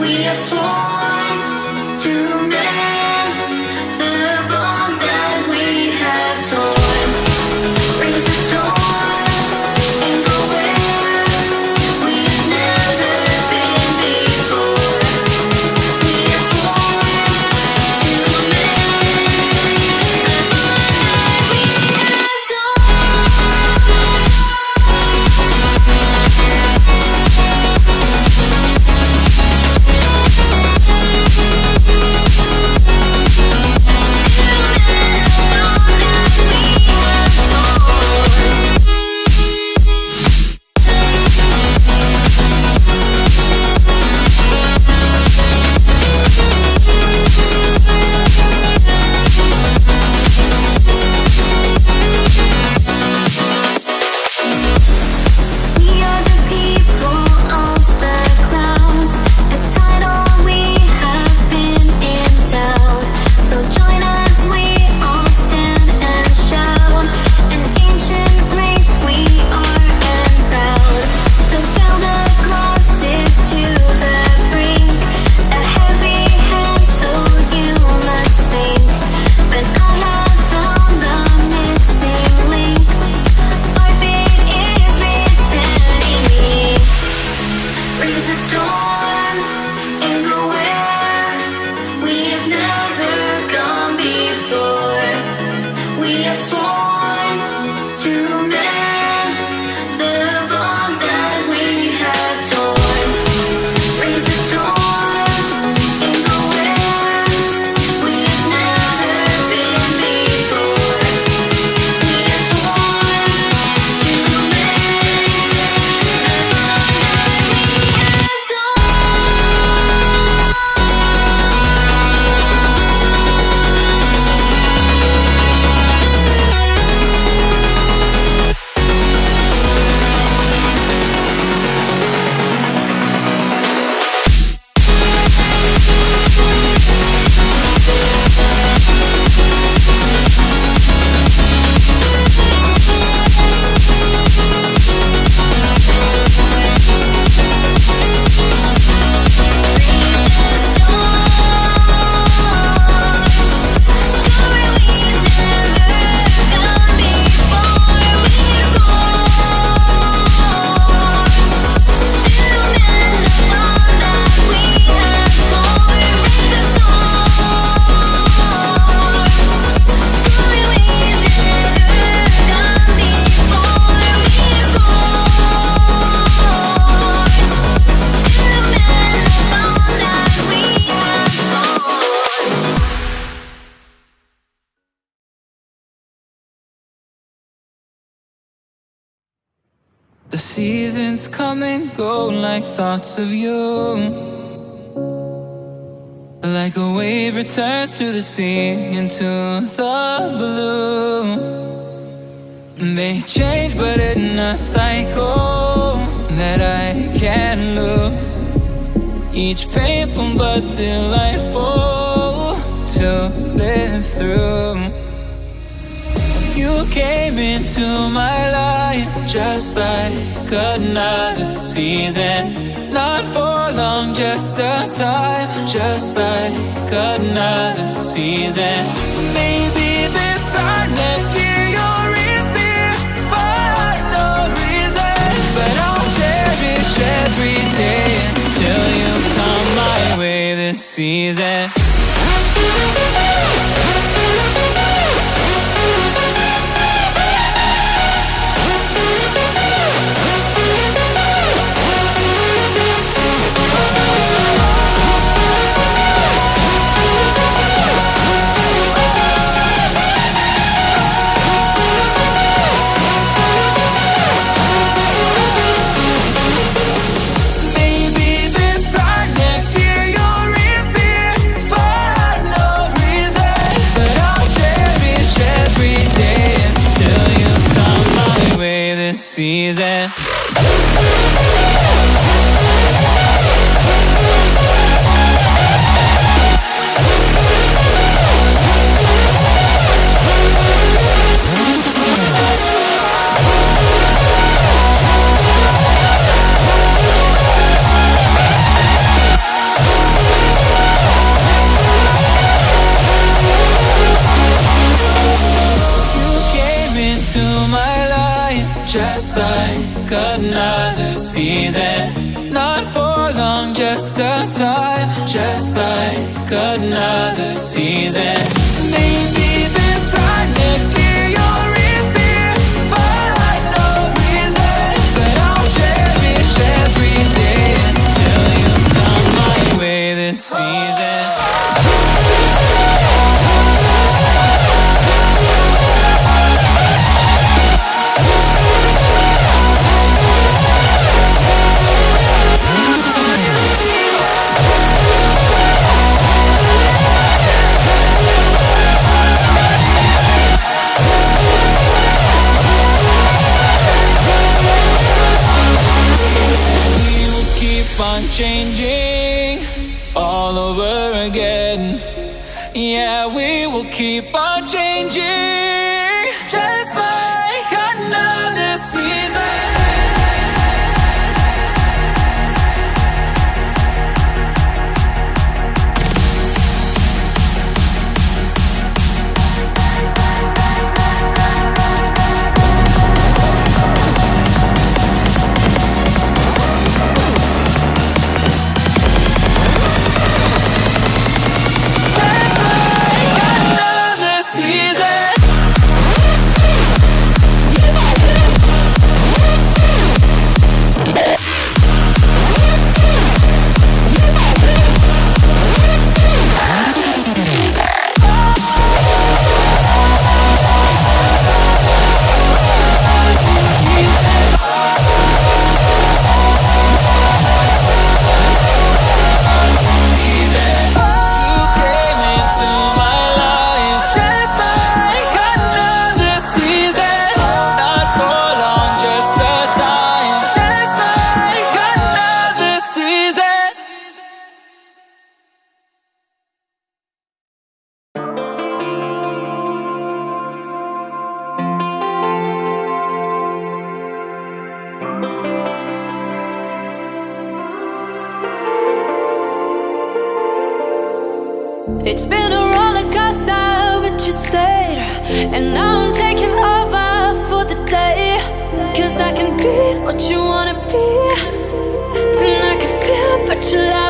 We are sworn to mend the bond that we have torn. Brings a storm and go where we've never been before. We are sworn to mend the bond that we have The seasons come and go like thoughts of you. Like a wave returns to the sea into the blue. They change but in a cycle that I can't lose. Each painful but delightful to live through. You came into my life just like another season. Not for long, just a time, just like another season. Maybe this time next year you'll reappear for no reason. But I'll cherish every day until you come my way this season. Maybe this time next year you'll reappear for time, just like another season. Maybe this time next year you'll reappear for no reason, but I'll cherish every day until you come my way this season. Changing all over again. Yeah, we will keep on changing, just like another season. It's been a roller coaster, but you stayed. And now I'm taking over for the day. 'Cause I can be what you wanna be, and I can feel but you love.